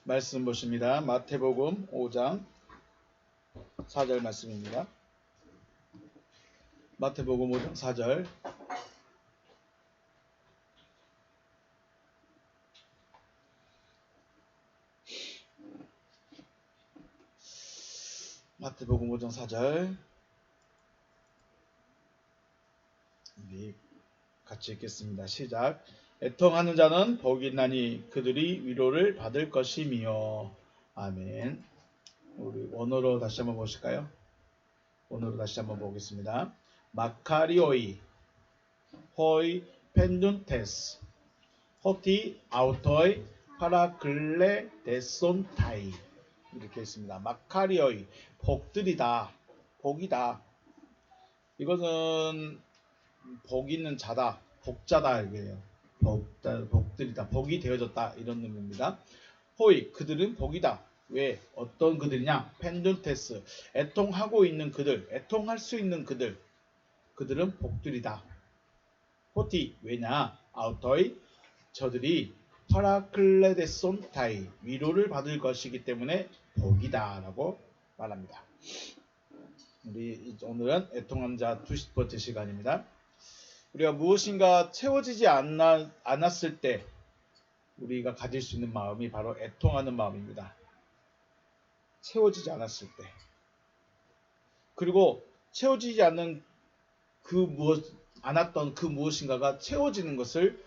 말씀 보십니다. 마태복음 5장 4절 말씀입니다. 마태복음 5장 4절. 마태복음 5장 4절. 우리 같이 읽겠습니다. 시작. 애통하는 자는 복이 있나니 그들이 위로를 받을 것이며. 아멘. 우리 원어로 다시 한번 보실까요? 원어로 다시 한번 보겠습니다. 마카리오이 호이 펜둔테스 호티 아우토이 파라클레 데손타이 이렇게 있습니다. 마카리오이 복들이다, 복이다. 이것은 복 있는 자다, 복자다 이게요. 복들이다, 복이 되어졌다 이런 의미입니다. 호이 그들은 복이다. 왜? 어떤 그들이냐? 펜둔테스 애통하고 있는 그들, 애통할 수 있는 그들, 그들은 복들이다. 호티 왜냐? 아우토이 저들이 파라클레데손타이 위로를 받을 것이기 때문에 복이다 라고 말합니다. 우리 오늘은 애통한 자 20번째 시간입니다. 우리가 무엇인가 채워지지 않았을 때 우리가 가질 수 있는 마음이 바로 애통하는 마음입니다. 채워지지 않았을 때. 그리고 채워지지 않는 않았던 그 무엇인가가 채워지는 것을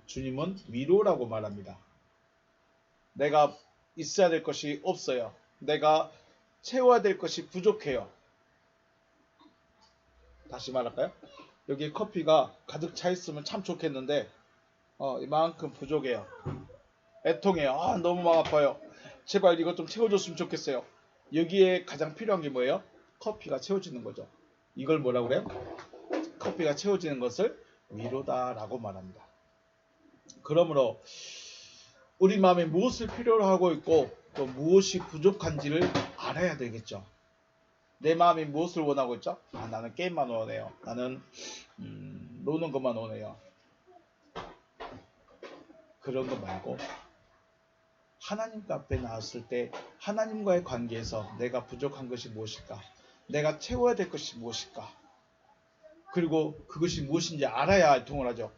주님은 위로라고 말합니다. 내가 있어야 될 것이 없어요. 내가 채워야 될 것이 부족해요. 다시 말할까요? 여기에 커피가 가득 차 있으면 참 좋겠는데 이만큼 부족해요. 애통해요. 너무 마음 아파요. 제발 이것 좀 채워줬으면 좋겠어요. 여기에 가장 필요한 게 뭐예요? 커피가 채워지는 거죠. 이걸 뭐라고 그래요? 커피가 채워지는 것을 위로다라고 말합니다. 그러므로 우리 마음에 무엇을 필요로 하고 있고 또 무엇이 부족한지를 알아야 되겠죠. 내 마음이 무엇을 원하고 있죠? 나는 게임만 원해요. 나는 노는 것만 원해요. 그런 거 말고 하나님 앞에 나왔을 때 하나님과의 관계에서 내가 부족한 것이 무엇일까? 내가 채워야 될 것이 무엇일까? 그리고 그것이 무엇인지 알아야 애통을 하죠.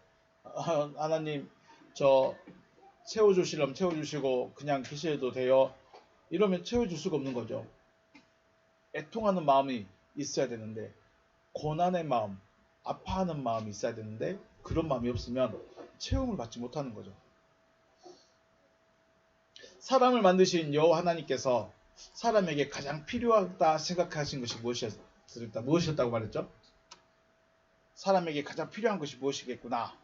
하나님 저 채워주시려면 채워주시고 그냥 계셔도 돼요. 이러면 채워줄 수가 없는 거죠. 애통하는 마음이 있어야 되는데 고난의 마음, 아파하는 마음이 있어야 되는데 그런 마음이 없으면 채움을 받지 못하는 거죠. 사람을 만드신 여호와 하나님께서 사람에게 가장 필요하다 생각하신 것이 무엇이었다고 말했죠? 사람에게 가장 필요한 것이 무엇이겠구나.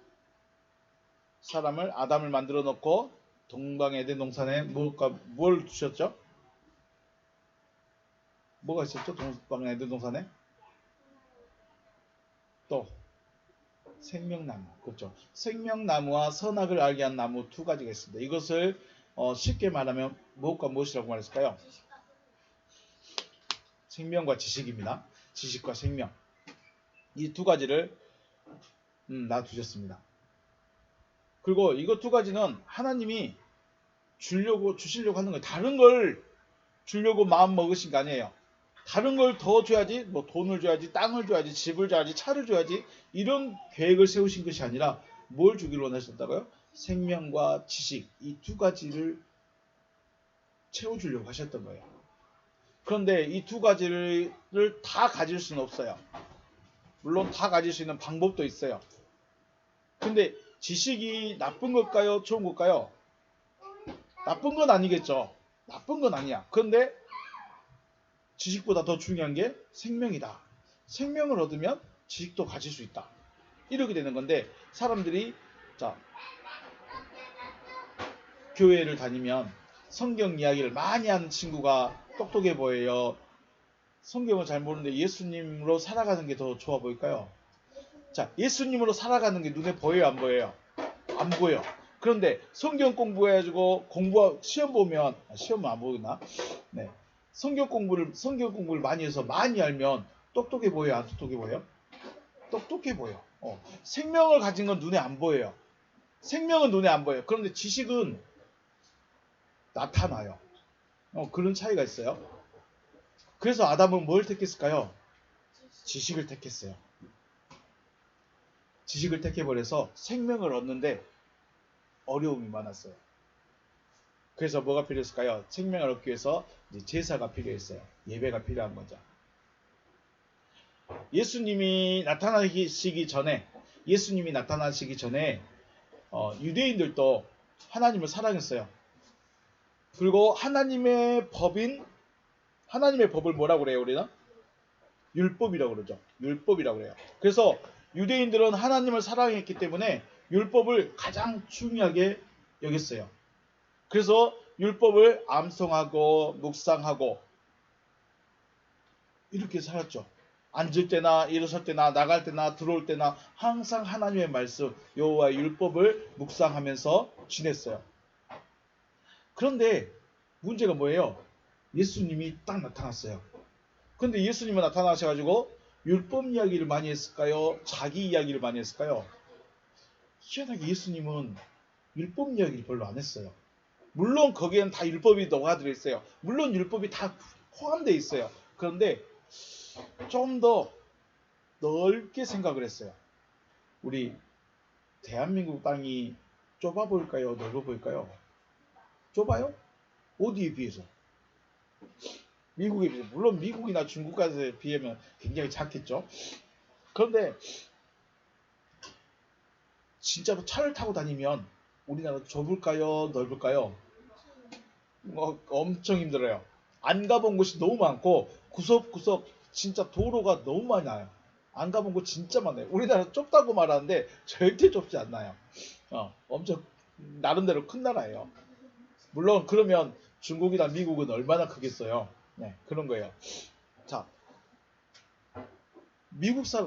사람을 아담을 만들어 놓고 동방 에덴 동산에 뭘 주셨죠? 뭐가 있었죠? 동방 에덴 동산에? 또 생명나무. 그렇죠. 생명나무와 선악을 알게 한 나무 두 가지가 있습니다. 이것을 쉽게 말하면 무엇과 무엇이라고 말했을까요? 생명과 지식입니다. 지식과 생명. 이 두 가지를 놔두셨습니다. 그리고 이거 두 가지는 하나님이 주시려고 하는 거예요. 다른 걸 주려고 마음 먹으신 거 아니에요. 다른 걸 더 줘야지, 뭐 돈을 줘야지, 땅을 줘야지, 집을 줘야지, 차를 줘야지 이런 계획을 세우신 것이 아니라 뭘 주기를 원하셨다고요? 생명과 지식 이 두 가지를 채워주려고 하셨던 거예요. 그런데 이 두 가지를 다 가질 수는 없어요. 물론 다 가질 수 있는 방법도 있어요. 근데 지식이 나쁜 걸까요? 좋은 걸까요? 나쁜 건 아니겠죠. 나쁜 건 아니야. 그런데 지식보다 더 중요한 게 생명이다. 생명을 얻으면 지식도 가질 수 있다. 이렇게 되는 건데 사람들이 교회를 다니면 성경 이야기를 많이 하는 친구가 똑똑해 보여요. 성경을 잘 모르는데 예수님으로 살아가는 게 더 좋아 보일까요? 예수님으로 살아가는 게 눈에 보여요, 안 보여요? 안 보여. 그런데 성경 공부해가지고 시험 보면 시험은 안 보이나? 네. 성경 공부를 많이 해서 많이 알면 똑똑해 보여요, 안 똑똑해 보여요? 똑똑해 보여. 생명을 가진 건 눈에 안 보여요. 생명은 눈에 안 보여요. 그런데 지식은 나타나요. 그런 차이가 있어요. 그래서 아담은 뭘 택했을까요? 지식을 택했어요. 지식을 택해버려서 생명을 얻는데 어려움이 많았어요. 그래서 뭐가 필요했을까요? 생명을 얻기 위해서 이제 제사가 필요했어요. 예배가 필요한 거죠. 예수님이 나타나시기 전에 유대인들도 하나님을 사랑했어요. 그리고 하나님의 법을 뭐라고 그래요, 우리는? 율법이라고 그러죠. 율법이라고 그래요. 그래서 유대인들은 하나님을 사랑했기 때문에 율법을 가장 중요하게 여겼어요. 그래서 율법을 암송하고 묵상하고 이렇게 살았죠. 앉을 때나 일어설 때나 나갈 때나 들어올 때나 항상 하나님의 말씀, 여호와의 율법을 묵상하면서 지냈어요. 그런데 문제가 뭐예요? 예수님이 딱 나타났어요. 근데 예수님이 나타나셔가지고 율법 이야기를 많이 했을까요? 자기 이야기를 많이 했을까요? 희한하게 예수님은 율법 이야기를 별로 안 했어요. 물론 거기에는 다 율법이 녹아들어 있어요. 물론 율법이 다 포함되어 있어요. 그런데 좀 더 넓게 생각을 했어요. 우리 대한민국 땅이 좁아 보일까요? 넓어 보일까요? 좁아요? 어디에 비해서? 미국에 비해서. 물론 미국이나 중국까지에 비하면 굉장히 작겠죠. 그런데 진짜로 차를 타고 다니면 우리나라 좁을까요? 넓을까요? 엄청 힘들어요. 안 가본 곳이 너무 많고 구석구석 진짜 도로가 너무 많이 나요. 안 가본 곳 진짜 많아요. 우리나라 좁다고 말하는데 절대 좁지 않나요. 엄청 나름대로 큰 나라예요. 물론 그러면 중국이나 미국은 얼마나 크겠어요. 네, 그런 거예요. 자,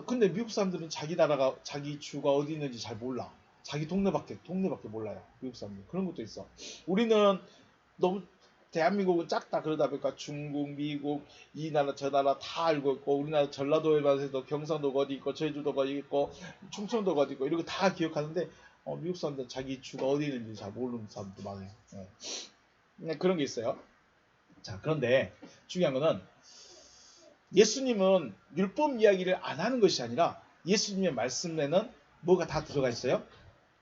근데 미국 사람들은 자기 나라가 자기 주가 어디 있는지 잘 몰라. 자기 동네밖에 몰라요. 미국 사람들 그런 것도 있어. 우리는 너무 대한민국은 작다 그러다 보니까 중국, 미국, 이 나라 저 나라 다 알고 있고 우리나라 전라도에만 해도 경상도가 어디 있고 제주도가 어디 있고 충청도가 어디 있고 이런 거 다 기억하는데 미국 사람들은 자기 주가 어디 있는지 잘 모르는 사람도 많아요. 네, 그런 게 있어요. 자, 그런데 중요한 거는 예수님은 율법 이야기를 안 하는 것이 아니라 예수님의 말씀에는 뭐가 다 들어가 있어요?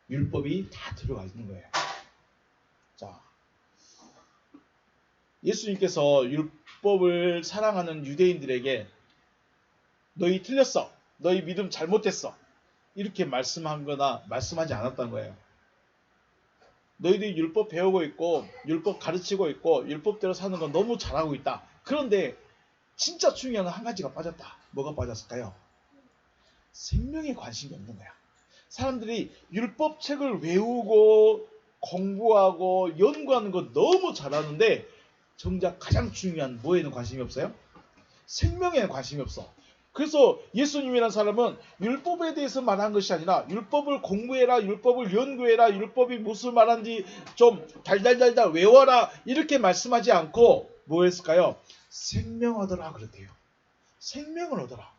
율법이 다 들어가 있는 거예요. 자, 예수님께서 율법을 사랑하는 유대인들에게 너희 틀렸어. 너희 믿음 잘못됐어. 이렇게 말씀한 거나 말씀하지 않았던 거예요. 너희들이 율법 배우고 있고 율법 가르치고 있고 율법대로 사는 건 너무 잘하고 있다. 그런데 진짜 중요한 건 한 가지가 빠졌다. 뭐가 빠졌을까요? 생명에 관심이 없는 거야. 사람들이 율법책을 외우고 공부하고 연구하는 거 너무 잘하는데 정작 가장 중요한 뭐에는 관심이 없어요? 생명에는 관심이 없어. 그래서 예수님이라는 사람은 율법에 대해서 말한 것이 아니라 율법을 공부해라, 율법을 연구해라, 율법이 무슨 말하는지 좀 달달달달 외워라 이렇게 말씀하지 않고 뭐 했을까요? 생명 얻어라 그랬대요. 생명을 얻어라.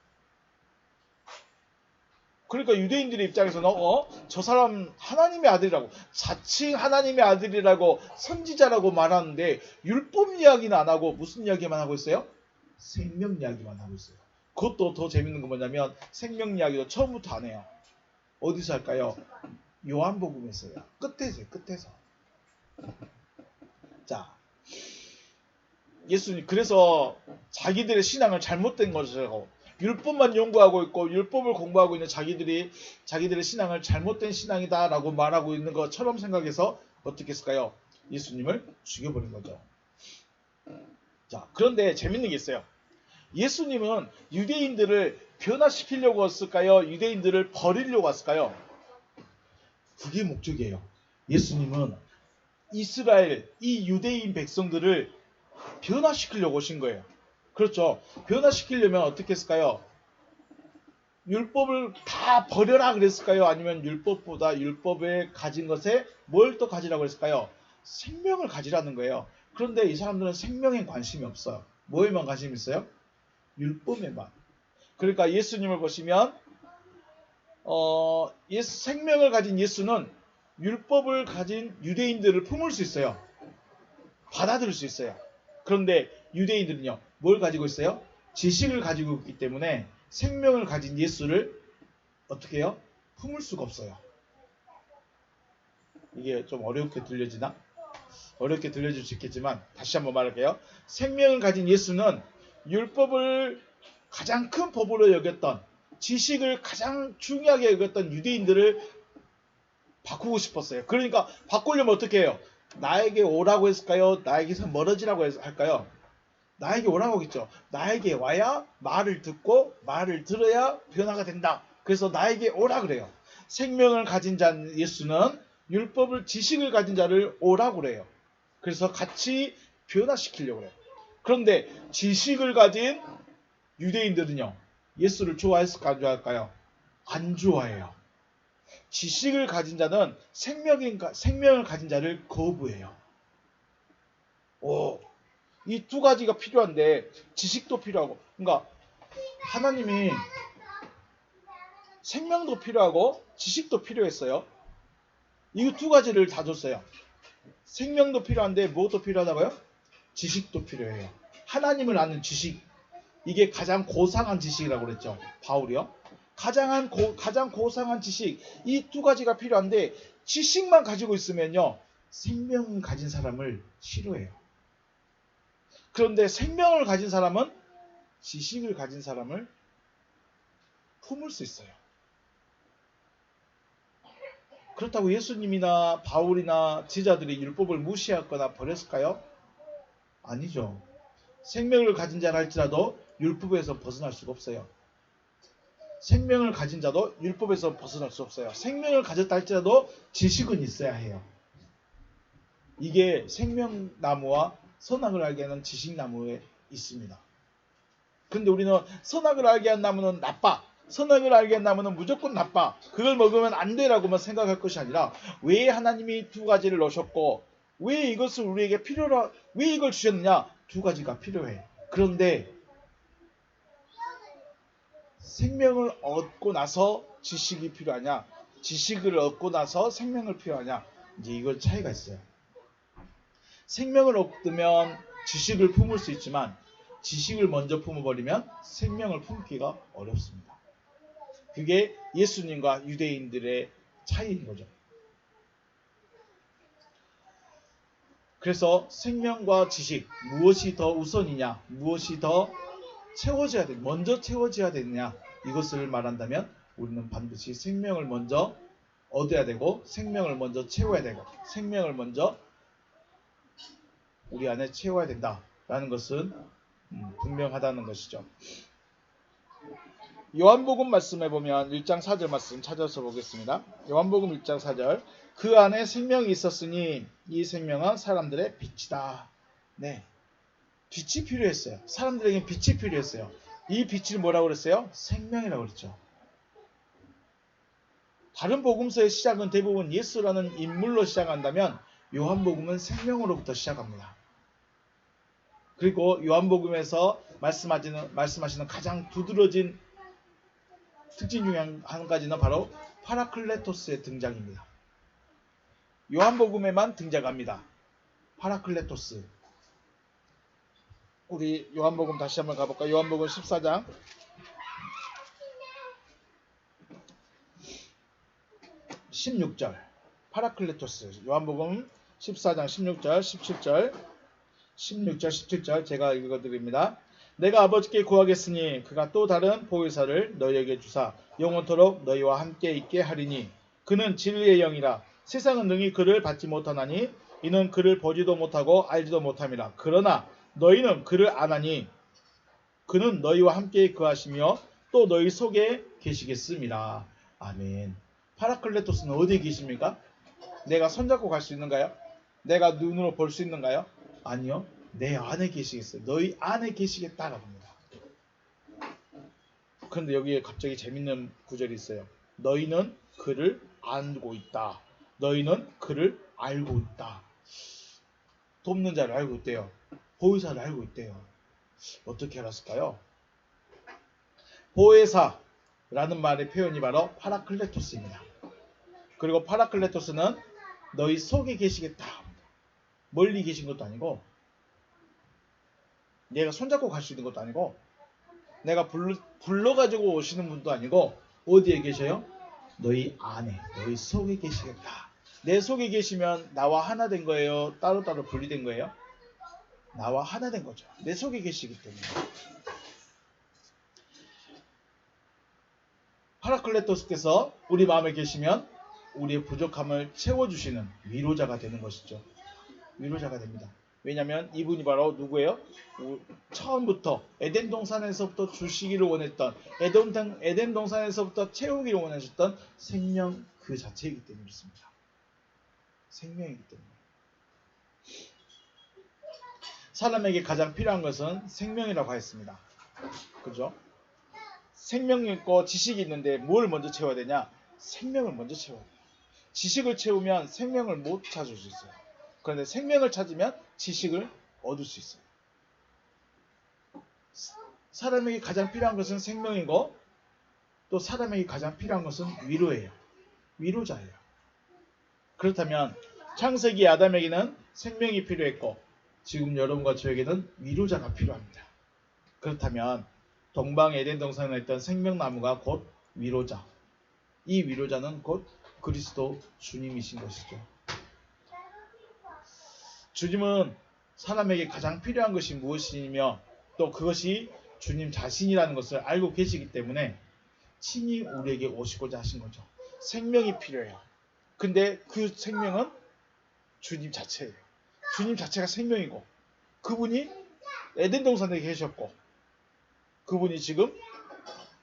그러니까 유대인들의 입장에서는 저 사람 하나님의 아들이라고 자칭 하나님의 아들이라고 선지자라고 말하는데 율법 이야기는 안 하고 무슨 이야기만 하고 있어요? 생명 이야기만 하고 있어요. 그것도 더 재밌는 건 뭐냐면 생명 이야기도 처음부터 안 해요. 어디서 할까요? 요한복음에서요. 끝에서. 자, 예수님 그래서 자기들의 신앙을 잘못된 것이라고 율법만 연구하고 있고 율법을 공부하고 있는 자기들의 신앙을 잘못된 신앙이다라고 말하고 있는 것처럼 생각해서 어떻게 했을까요? 예수님을 죽여버린 거죠. 자, 그런데 재밌는 게 있어요. 예수님은 유대인들을 변화시키려고 했을까요? 유대인들을 버리려고 했을까요? 그게 목적이에요. 예수님은 이스라엘, 이 유대인 백성들을 변화시키려고 오신 거예요. 그렇죠. 변화시키려면 어떻게 했을까요? 율법을 다 버려라 그랬을까요? 아니면 율법보다 율법에 가진 것에 뭘 또 가지라고 했을까요? 생명을 가지라는 거예요. 그런데 이 사람들은 생명에 관심이 없어요. 뭐에만 관심이 있어요? 율법에만. 그러니까 예수님을 보시면 생명을 가진 예수는 율법을 가진 유대인들을 품을 수 있어요. 받아들일 수 있어요. 그런데 유대인들은요, 뭘 가지고 있어요? 지식을 가지고 있기 때문에 생명을 가진 예수를 어떻게 해요? 품을 수가 없어요. 이게 좀 어렵게 들려지나? 어렵게 들려질 수 있겠지만 다시 한번 말할게요. 생명을 가진 예수는 율법을 가장 큰 법으로 여겼던, 지식을 가장 중요하게 여겼던 유대인들을 바꾸고 싶었어요. 그러니까 바꾸려면 어떻게 해요? 나에게 오라고 했을까요? 나에게서 멀어지라고 할까요? 나에게 오라고 하겠죠. 나에게 와야 말을 듣고 말을 들어야 변화가 된다. 그래서 나에게 오라 그래요. 생명을 가진 자 예수는 율법을 지식을 가진 자를 오라고 그래요. 그래서 같이 변화시키려고 그래요. 그런데 지식을 가진 유대인들은요, 예수를 좋아했을까 안 좋아할까요? 안 좋아해요. 지식을 가진 자는 생명을 가진 자를 거부해요. 이 두 가지가 필요한데 지식도 필요하고, 그러니까 하나님이 생명도 필요하고 지식도 필요했어요. 이 두 가지를 다 줬어요. 생명도 필요한데 무엇도 필요하다고요? 지식도 필요해요. 하나님을 아는 지식, 이게 가장 고상한 지식이라고 그랬죠. 바울이요. 가장 고상한 지식, 이 두 가지가 필요한데 지식만 가지고 있으면요, 생명을 가진 사람을 싫어해요. 그런데 생명을 가진 사람은 지식을 가진 사람을 품을 수 있어요. 그렇다고 예수님이나 바울이나 지자들이 율법을 무시했거나 버렸을까요? 아니죠. 생명을 가진 자라 할지라도 율법에서 벗어날 수가 없어요. 생명을 가진 자도 율법에서 벗어날 수 없어요. 생명을 가졌다 할지라도 지식은 있어야 해요. 이게 생명나무와 선악을 알게 하는 지식나무에 있습니다. 그런데 우리는 선악을 알게 한 나무는 나빠, 선악을 알게 한 나무는 무조건 나빠, 그걸 먹으면 안 돼라고만 생각할 것이 아니라, 왜 하나님이 두 가지를 넣으셨고 왜 이것을 우리에게 왜 이걸 주셨느냐? 두 가지가 필요해. 그런데 생명을 얻고 나서 지식이 필요하냐, 지식을 얻고 나서 생명을 필요하냐, 이제 이걸 차이가 있어요. 생명을 얻으면 지식을 품을 수 있지만 지식을 먼저 품어버리면 생명을 품기가 어렵습니다. 그게 예수님과 유대인들의 차이인 거죠. 그래서 생명과 지식, 무엇이 더 우선이냐, 무엇이 더 먼저 채워져야 되느냐, 이것을 말한다면 우리는 반드시 생명을 먼저 얻어야 되고, 생명을 먼저 채워야 되고, 생명을 먼저 우리 안에 채워야 된다라는 것은 분명하다는 것이죠. 요한복음 말씀에 보면 1장 4절 말씀 찾아서 보겠습니다. 요한복음 1장 4절, 그 안에 생명이 있었으니 이 생명은 사람들의 빛이다. 네, 빛이 필요했어요. 사람들에게 빛이 필요했어요. 이 빛을 뭐라고 그랬어요? 생명이라고 그랬죠. 다른 복음서의 시작은 대부분 예수라는 인물로 시작한다면 요한복음은 생명으로부터 시작합니다. 그리고 요한복음에서 말씀하시는 가장 두드러진 특징 중에 한 가지는 바로 파라클레토스의 등장입니다. 요한복음에만 등장합니다. 파라클레토스. 우리 요한복음 다시 한번 가볼까요? 요한복음 14장 16절, 파라클레토스. 요한복음 14장 16절 17절 16절 17절 제가 읽어드립니다. 내가 아버지께 구하겠으니 그가 또 다른 보혜사를 너희에게 주사 영원토록 너희와 함께 있게 하리니 그는 진리의 영이라. 세상은 능히 그를 받지 못하나니 이는 그를 보지도 못하고 알지도 못함이라. 그러나 너희는 그를 아나니 그는 너희와 함께 거하시며 또 너희 속에 계시겠습니다. 아멘. 파라클레토스는 어디에 계십니까? 내가 손잡고 갈 수 있는가요? 내가 눈으로 볼 수 있는가요? 아니요. 내 안에 계시겠어요. 너희 안에 계시겠다라고 합니다. 그런데 여기에 갑자기 재밌는 구절이 있어요. 너희는 그를 알고 있다. 너희는 그를 알고 있다. 돕는 자를 알고 있대요. 보혜사를 알고 있대요. 어떻게 알았을까요? 보혜사라는 말의 표현이 바로 파라클레토스입니다. 그리고 파라클레토스는 너희 속에 계시겠다. 멀리 계신 것도 아니고 내가 손잡고 갈 수 있는 것도 아니고 내가 불러가지고 오시는 분도 아니고 어디에 계셔요? 너희 안에, 너희 속에 계시겠다. 내 속에 계시면 나와 하나 된 거예요? 따로따로 분리된 거예요? 나와 하나 된 거죠. 내 속에 계시기 때문에. 파라클레토스께서 우리 마음에 계시면 우리의 부족함을 채워주시는 위로자가 되는 것이죠. 위로자가 됩니다. 왜냐하면 이분이 바로 누구예요? 처음부터 에덴 동산에서부터 주시기를 원했던 에덴 동산에서부터 채우기를 원하셨던 생명 그 자체이기 때문에 그렇습니다. 생명이기 때문에. 사람에게 가장 필요한 것은 생명이라고 하였습니다. 그죠? 생명이 있고 지식이 있는데 뭘 먼저 채워야 되냐? 생명을 먼저 채워야 돼요. 지식을 채우면 생명을 못 찾을 수 있어요. 그런데 생명을 찾으면 지식을 얻을 수 있어요. 사람에게 가장 필요한 것은 생명이고 또 사람에게 가장 필요한 것은 위로예요. 위로자예요. 그렇다면 창세기 아담에게는 생명이 필요했고 지금 여러분과 저에게는 위로자가 필요합니다. 그렇다면 동방 에덴 동산에 있던 생명나무가 곧 위로자. 이 위로자는 곧 그리스도 주님이신 것이죠. 주님은 사람에게 가장 필요한 것이 무엇이며 또 그것이 주님 자신이라는 것을 알고 계시기 때문에 친히 우리에게 오시고자 하신 거죠. 생명이 필요해요. 근데 그 생명은 주님 자체예요. 주님 자체가 생명이고 그분이 에덴 동산에 계셨고 그분이 지금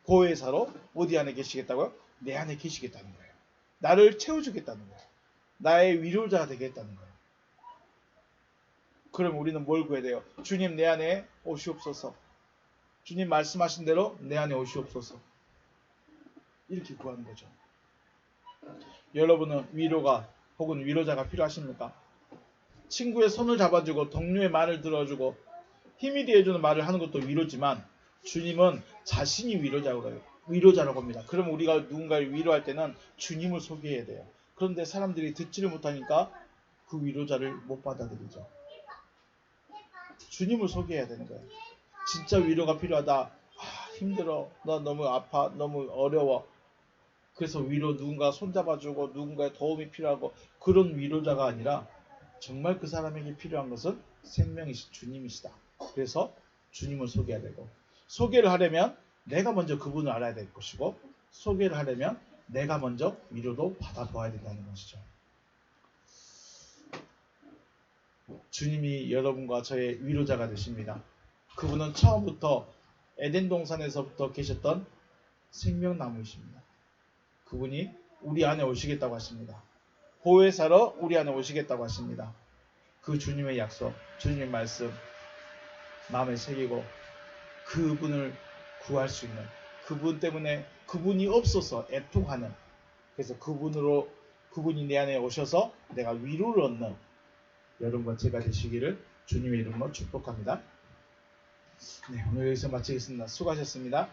보혜사로 어디 안에 계시겠다고요? 내 안에 계시겠다는 거예요. 나를 채워주겠다는 거예요. 나의 위로자가 되겠다는 거예요. 그럼 우리는 뭘 구해야 돼요? 주님 내 안에 오시옵소서. 주님 말씀하신 대로 내 안에 오시옵소서. 이렇게 구하는 거죠. 여러분은 위로가 혹은 위로자가 필요하십니까? 친구의 손을 잡아주고 동료의 말을 들어주고 힘이 되어주는 말을 하는 것도 위로지만 주님은 자신이 위로자라고 합니다. 그럼 우리가 누군가를 위로할 때는 주님을 소개해야 돼요. 그런데 사람들이 듣지를 못하니까 그 위로자를 못 받아들이죠. 주님을 소개해야 되는 거예요. 진짜 위로가 필요하다. 힘들어. 나 너무 아파. 너무 어려워. 그래서 누군가 손잡아주고 누군가의 도움이 필요하고 그런 위로자가 아니라 정말 그 사람에게 필요한 것은 생명이신 주님이시다. 그래서 주님을 소개해야 되고 소개를 하려면 내가 먼저 그분을 알아야 될 것이고 소개를 하려면 내가 먼저 위로도 받아보아야 된다는 것이죠. 주님이 여러분과 저의 위로자가 되십니다. 그분은 처음부터 에덴 동산에서부터 계셨던 생명나무이십니다. 그분이 우리 안에 오시겠다고 하십니다. 보혜사로 우리 안에 오시겠다고 하십니다. 그 주님의 약속, 주님의 말씀 마음에 새기고 그분을 구할 수 있는 그분 때문에 그분이 없어서 애통하는 그래서 그분이 내 안에 오셔서 내가 위로를 얻는 여러분과 제가 되시기를 주님의 이름으로 축복합니다. 네, 오늘 여기서 마치겠습니다. 수고하셨습니다.